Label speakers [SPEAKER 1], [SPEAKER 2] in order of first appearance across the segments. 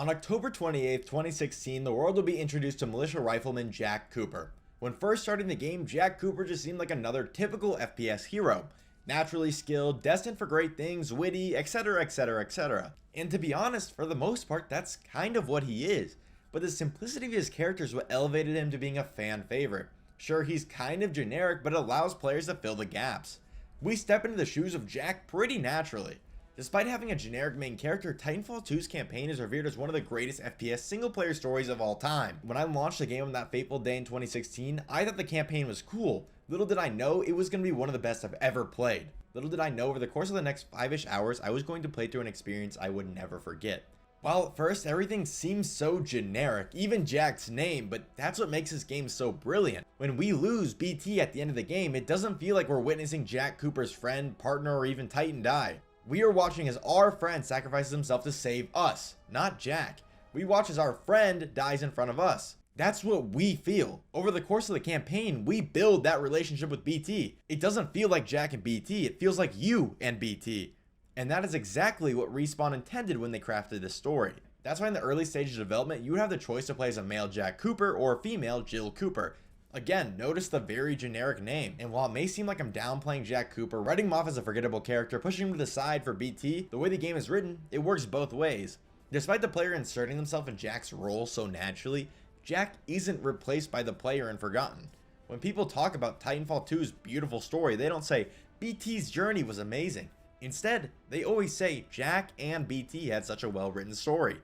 [SPEAKER 1] On October 28th, 2016, the world will be introduced to militia rifleman Jack Cooper. When first starting the game, Jack Cooper just seemed like another typical FPS hero. Naturally skilled, destined for great things, witty, etc, etc, etc. And to be honest, for the most part, that's kind of what he is. But the simplicity of his character is what elevated him to being a fan favorite. Sure, he's kind of generic, but it allows players to fill the gaps. We step into the shoes of Jack pretty naturally. Despite having a generic main character, Titanfall 2's campaign is revered as one of the greatest FPS single-player stories of all time. When I launched the game on that fateful day in 2016, I thought the campaign was cool. Little did I know it was going to be one of the best I've ever played. Little did I know over the course of the next 5-ish hours, I was going to play through an experience I would never forget. While at first everything seems so generic, even Jack's name, but that's what makes this game so brilliant. When we lose BT at the end of the game, it doesn't feel like we're witnessing Jack Cooper's friend, partner, or even Titan die. We are watching as our friend sacrifices himself to save us, not Jack. We watch as our friend dies in front of us. That's what we feel. Over the course of the campaign, we build that relationship with BT. It doesn't feel like Jack and BT, it feels like you and BT. And that is exactly what Respawn intended when they crafted this story. That's why in the early stages of development, you would have the choice to play as a male Jack Cooper or a female Jill Cooper. Again, notice the very generic name. And while it may seem like I'm downplaying Jack Cooper, writing him off as a forgettable character, pushing him to the side for BT, the way the game is written, it works both ways. Despite the player inserting himself in Jack's role so naturally, Jack isn't replaced by the player and forgotten. When people talk about Titanfall 2's beautiful story, they don't say, BT's journey was amazing. Instead, they always say Jack and BT had such a well-written story.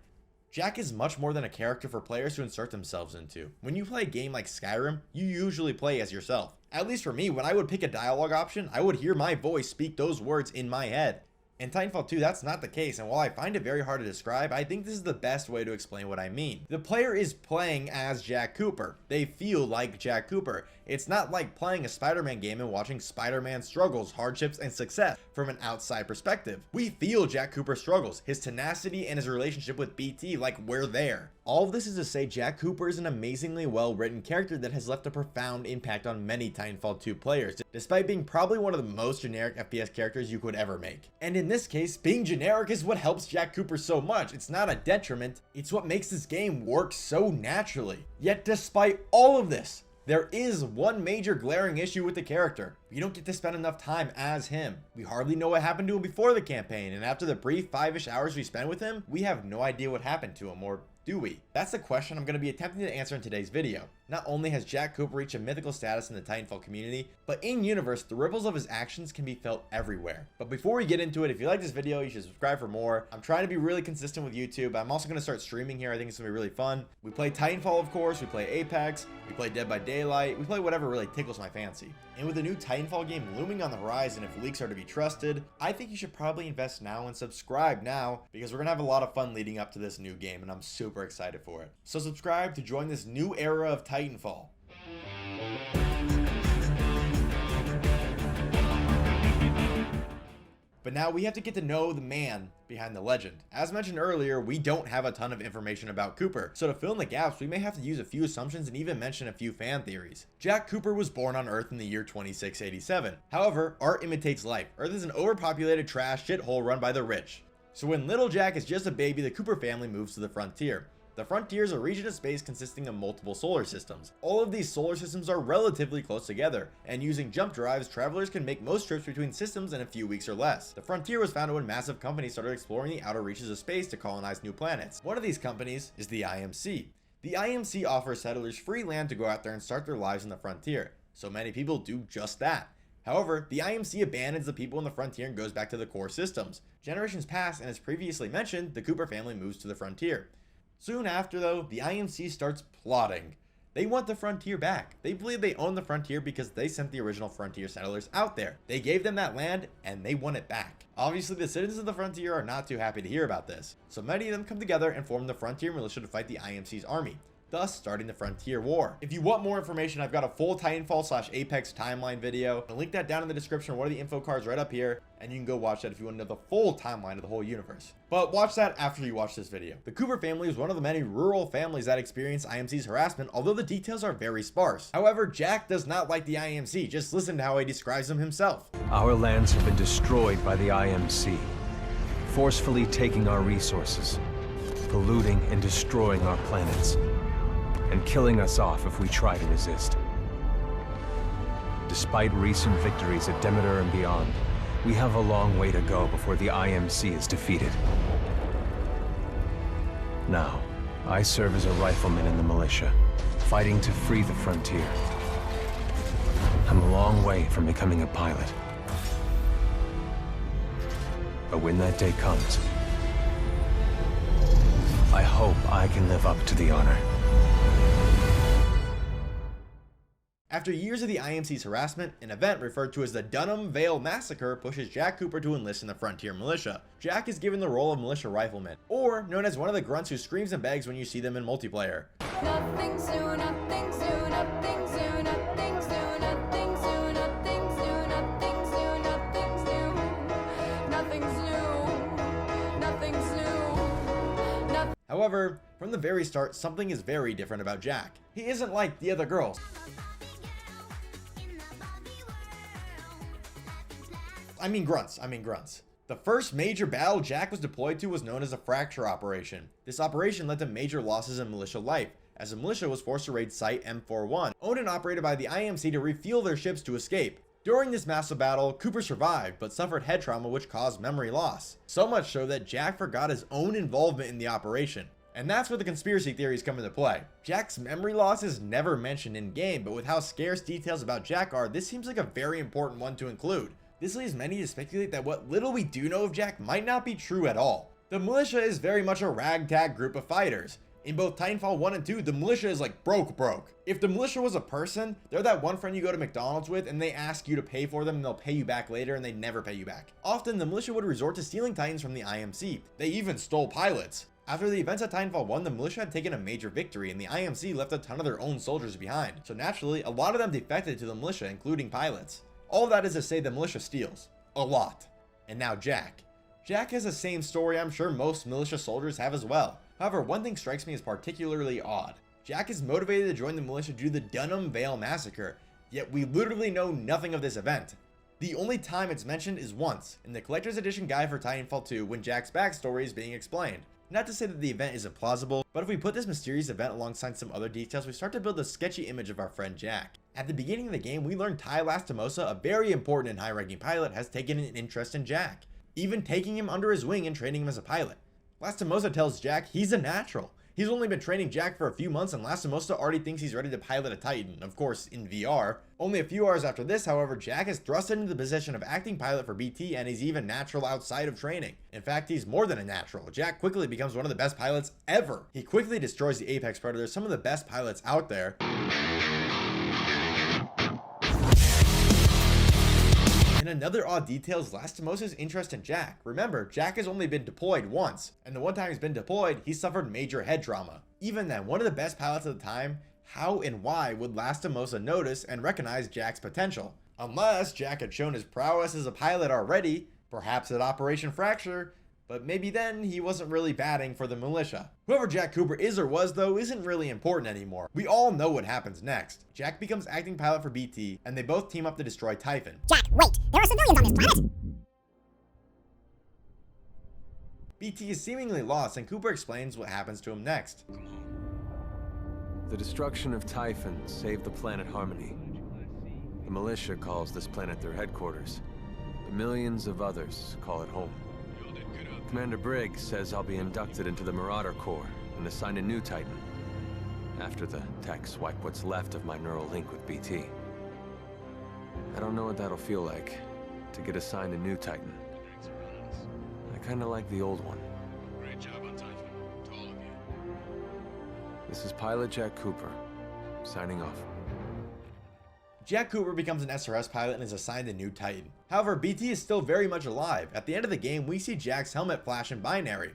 [SPEAKER 1] Jack is much more than a character for players to insert themselves into. When you play a game like Skyrim, you usually play as yourself. At least for me, when I would pick a dialogue option, I would hear my voice speak those words in my head. In Titanfall 2, that's not the case, and while I find it very hard to describe, I think this is the best way to explain what I mean. The player is playing as Jack Cooper. They feel like Jack Cooper. It's not like playing a Spider-Man game and watching Spider-Man's struggles, hardships, and success from an outside perspective. We feel Jack Cooper's struggles, his tenacity, and his relationship with BT like we're there. All of this is to say Jack Cooper is an amazingly well-written character that has left a profound impact on many Titanfall 2 players, despite being probably one of the most generic FPS characters you could ever make. And in this case, being generic is what helps Jack Cooper so much. It's not a detriment, it's what makes this game work so naturally. Yet despite all of this, there is one major glaring issue with the character. We don't get to spend enough time as him. We hardly know what happened to him before the campaign, and after the brief 5-ish hours we spent with him, we have no idea what happened to him, or do we? That's the question I'm going to be attempting to answer in today's video. Not only has Jack Cooper reached a mythical status in the Titanfall community, but in universe, the ripples of his actions can be felt everywhere. But before we get into it, if you like this video, you should subscribe for more. I'm trying to be really consistent with YouTube. I'm also going to start streaming here. I think it's going to be really fun. We play Titanfall, of course. We play Apex. We play Dead by Daylight. We play whatever really tickles my fancy. And with the new Titanfall game looming on the horizon, if leaks are to be trusted, I think you should probably invest now and subscribe now, because we're going to have a lot of fun leading up to this new game, and I'm super excited for it. So subscribe to join this new era of Titanfall. But now we have to get to know the man behind the legend. As mentioned earlier, we don't have a ton of information about Cooper, so to fill in the gaps, we may have to use a few assumptions and even mention a few fan theories. Jack Cooper was born on Earth in the year 2687. However, art imitates life. Earth is an overpopulated trash shithole run by the rich. So when little Jack is just a baby, the Cooper family moves to the frontier. The frontier is a region of space consisting of multiple solar systems. All of these solar systems are relatively close together, and using jump drives, travelers can make most trips between systems in a few weeks or less. The frontier was founded when massive companies started exploring the outer reaches of space to colonize new planets. One of these companies is the IMC. The IMC offers settlers free land to go out there and start their lives in the frontier, so many people do just that. However, the IMC abandons the people in the frontier and goes back to the core systems. Generations pass, and as previously mentioned, the Cooper family moves to the frontier. Soon after, though, the IMC starts plotting. They want the frontier back. They believe they own the frontier because they sent the original frontier settlers out there. They gave them that land, and they want it back. Obviously, the citizens of the frontier are not too happy to hear about this, so many of them come together and form the frontier militia to fight the IMC's army, thus starting the Frontier War. If you want more information, I've got a full Titanfall/Apex timeline video. I'll link that down in the description, one of the info cards right up here, and you can go watch that if you want to know the full timeline of the whole universe. But watch that after you watch this video. The Cooper family is one of the many rural families that experience IMC's harassment, although the details are very sparse. However, Jack does not like the IMC. Just listen to how he describes them himself.
[SPEAKER 2] Our lands have been destroyed by the IMC, forcefully taking our resources, polluting and destroying our planets, and killing us off if we try to resist. Despite recent victories at Demeter and beyond, we have a long way to go before the IMC is defeated. Now, I serve as a rifleman in the militia, fighting to free the frontier. I'm a long way from becoming a pilot. But when that day comes, I hope I can live up to the honor.
[SPEAKER 1] After years of the IMC's harassment, an event referred to as the Dunham Vale Massacre pushes Jack Cooper to enlist in the Frontier Militia. Jack is given the role of Militia Rifleman, or known as one of the grunts who screams and begs when you see them in multiplayer.
[SPEAKER 3] Nothing's new, nothing's new, nothing's new, nothing's new, nothing's new, nothing's new, nothing's new, nothing's new, nothing's new, nothing's new.
[SPEAKER 1] However, from the very start, something is very different about Jack. He isn't like the other girls. I mean grunts. The first major battle Jack was deployed to was known as a Fracture Operation. This operation led to major losses in militia life, as the militia was forced to raid Site M41, owned and operated by the IMC to refuel their ships to escape. During this massive battle, Cooper survived, but suffered head trauma which caused memory loss. So much so that Jack forgot his own involvement in the operation. And that's where the conspiracy theories come into play. Jack's memory loss is never mentioned in game, but with how scarce details about Jack are, this seems like a very important one to include. This leaves many to speculate that what little we do know of Jack might not be true at all. The militia is very much a ragtag group of fighters. In both Titanfall 1 and 2, the militia is like broke. If the militia was a person, they're that one friend you go to McDonald's with and they ask you to pay for them and they'll pay you back later and they never pay you back. Often the militia would resort to stealing Titans from the IMC. They even stole pilots. After the events at Titanfall 1, the militia had taken a major victory and the IMC left a ton of their own soldiers behind. So naturally, a lot of them defected to the militia, including pilots. All that is to say the militia steals. A lot. And now Jack. Jack has the same story I'm sure most militia soldiers have as well. However, one thing strikes me as particularly odd. Jack is motivated to join the militia due to the Dunham Vale Massacre, yet we literally know nothing of this event. The only time it's mentioned is once, in the Collector's Edition guide for Titanfall 2 when Jack's backstory is being explained. Not to say that the event isn't plausible, but if we put this mysterious event alongside some other details, we start to build a sketchy image of our friend Jack. At the beginning of the game, we learn Ty Lastimosa, a very important and high-ranking pilot, has taken an interest in Jack, even taking him under his wing and training him as a pilot. Lastimosa tells Jack he's a natural. He's only been training Jack for a few months and Lastimosa already thinks he's ready to pilot a Titan, of course in VR. Only a few hours after this, however, Jack is thrust into the position of acting pilot for BT and he's even natural outside of training. In fact, he's more than a natural. Jack quickly becomes one of the best pilots ever. He quickly destroys the Apex Predators, some of the best pilots out there. And another odd detail is Lastimosa's interest in Jack. Remember, Jack has only been deployed once, and the one time he's been deployed, he suffered major head trauma. Even then, one of the best pilots at the time, how and why would Lastimosa notice and recognize Jack's potential? Unless Jack had shown his prowess as a pilot already, perhaps at Operation Fracture, but maybe then he wasn't really batting for the militia. Whoever Jack Cooper is or was though isn't really important anymore. We all know what happens next. Jack becomes acting pilot for BT and they both team up to destroy Typhon.
[SPEAKER 4] Jack, wait! There are civilians on this planet!
[SPEAKER 1] BT is seemingly lost and Cooper explains what happens to him next.
[SPEAKER 2] The destruction of Typhon saved the planet Harmony. The militia calls this planet their headquarters, but millions of others call it home. Commander Briggs says I'll be inducted into the Marauder Corps and assigned a new Titan, after the techs wipe what's left of my neural link with BT. I don't know what that'll feel like, to get assigned a new Titan. I kinda like the old one.
[SPEAKER 5] Great job on Typhon, to all of you.
[SPEAKER 2] This is Pilot Jack Cooper, signing off.
[SPEAKER 1] Jack Cooper becomes an SRS pilot and is assigned a new Titan. However, BT is still very much alive. At the end of the game, we see Jack's helmet flash in binary.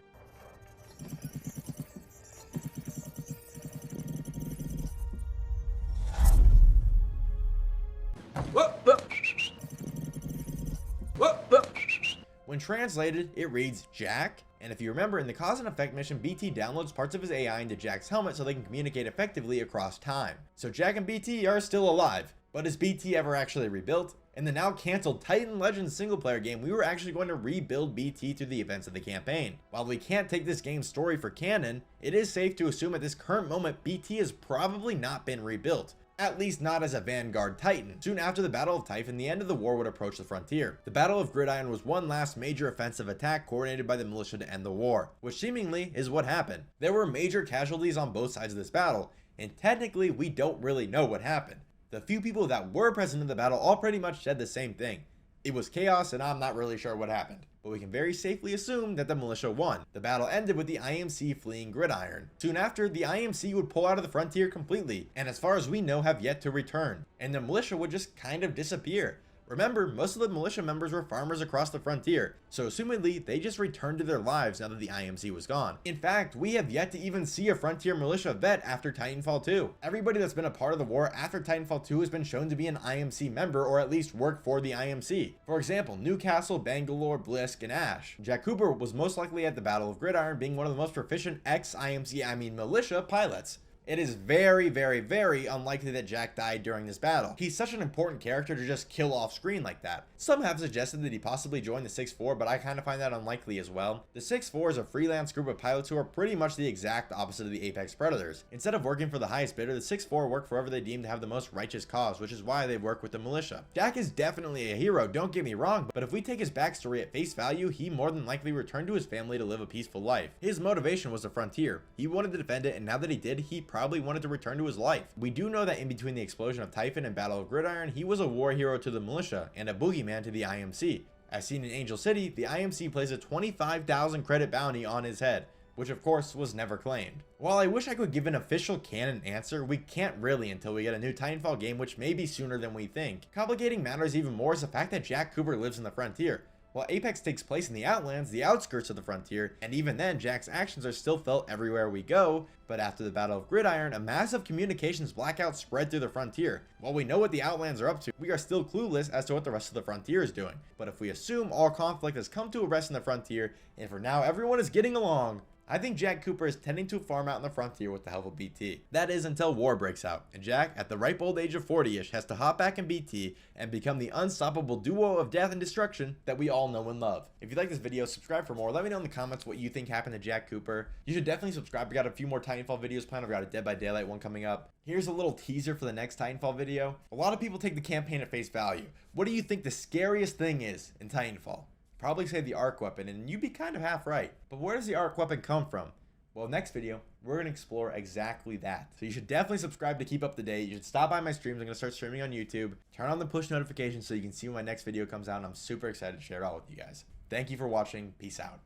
[SPEAKER 1] When translated, it reads Jack, and if you remember in the cause and effect mission, BT downloads parts of his AI into Jack's helmet so they can communicate effectively across time. So Jack and BT are still alive. But is BT ever actually rebuilt? In the now cancelled Titan Legends single player game, we were actually going to rebuild BT through the events of the campaign. While we can't take this game's story for canon, it is safe to assume at this current moment BT has probably not been rebuilt. At least not as a Vanguard Titan. Soon after the Battle of Typhon, the end of the war would approach the frontier. The Battle of Gridiron was one last major offensive attack coordinated by the militia to end the war, which seemingly is what happened. There were major casualties on both sides of this battle, and technically we don't really know what happened. The few people that were present in the battle all pretty much said the same thing. It was chaos and I'm not really sure what happened. But we can very safely assume that the militia won. The battle ended with the IMC fleeing Gridiron. Soon after, the IMC would pull out of the frontier completely, and as far as we know have yet to return. And the militia would just kind of disappear. Remember, most of the militia members were farmers across the frontier, so assumedly they just returned to their lives now that the IMC was gone. In fact, we have yet to even see a frontier militia vet after Titanfall 2. Everybody that's been a part of the war after Titanfall 2 has been shown to be an IMC member or at least work for the IMC. For example, Newcastle, Bangalore, Blisk, and Ash. Jack Cooper was most likely at the Battle of Gridiron, being one of the most proficient ex-IMC, militia pilots. It is very, very, very unlikely that Jack died during this battle. He's such an important character to just kill off screen like that. Some have suggested that he possibly joined the 6-4, but I kind of find that unlikely as well. The 6-4 is a freelance group of pilots who are pretty much the exact opposite of the Apex Predators. Instead of working for the highest bidder, the 6-4 work for whoever they deem to have the most righteous cause, which is why they work with the militia. Jack is definitely a hero, don't get me wrong, but if we take his backstory at face value, he more than likely returned to his family to live a peaceful life. His motivation was the frontier. He wanted to defend it, and now that he did, he probably wanted to return to his life. We do know that in between the explosion of Typhon and Battle of Gridiron, he was a war hero to the militia and a boogeyman to the IMC. As seen in Angel City, the IMC placed a 25,000 credit bounty on his head, which of course was never claimed. While I wish I could give an official canon answer, we can't really until we get a new Titanfall game, which may be sooner than we think. Complicating matters even more is the fact that Jack Cooper lives in the frontier. While Apex takes place in the Outlands, the outskirts of the frontier, and even then Jack's actions are still felt everywhere we go, but after the Battle of Gridiron, a massive communications blackout spread through the frontier. While we know what the Outlands are up to, we are still clueless as to what the rest of the frontier is doing. But if we assume all conflict has come to a rest in the frontier, and for now everyone is getting along, I think Jack Cooper is tending to farm out in the frontier with the help of BT. That is until war breaks out, and Jack, at the ripe old age of 40-ish, has to hop back in BT and become the unstoppable duo of death and destruction that we all know and love. If you like this video, subscribe for more. Let me know in the comments what you think happened to Jack Cooper. You should definitely subscribe. We got a few more Titanfall videos planned. I've got a Dead by Daylight one coming up. Here's a little teaser for the next Titanfall video. A lot of people take the campaign at face value. What do you think the scariest thing is in Titanfall? Probably say the arc weapon, and you'd be kind of half right. But where does the arc weapon come from? Well, next video, we're going to explore exactly that. So you should definitely subscribe to keep up to date. You should stop by my streams. I'm going to start streaming on YouTube. Turn on the push notifications so you can see when my next video comes out. And I'm super excited to share it all with you guys. Thank you for watching. Peace out.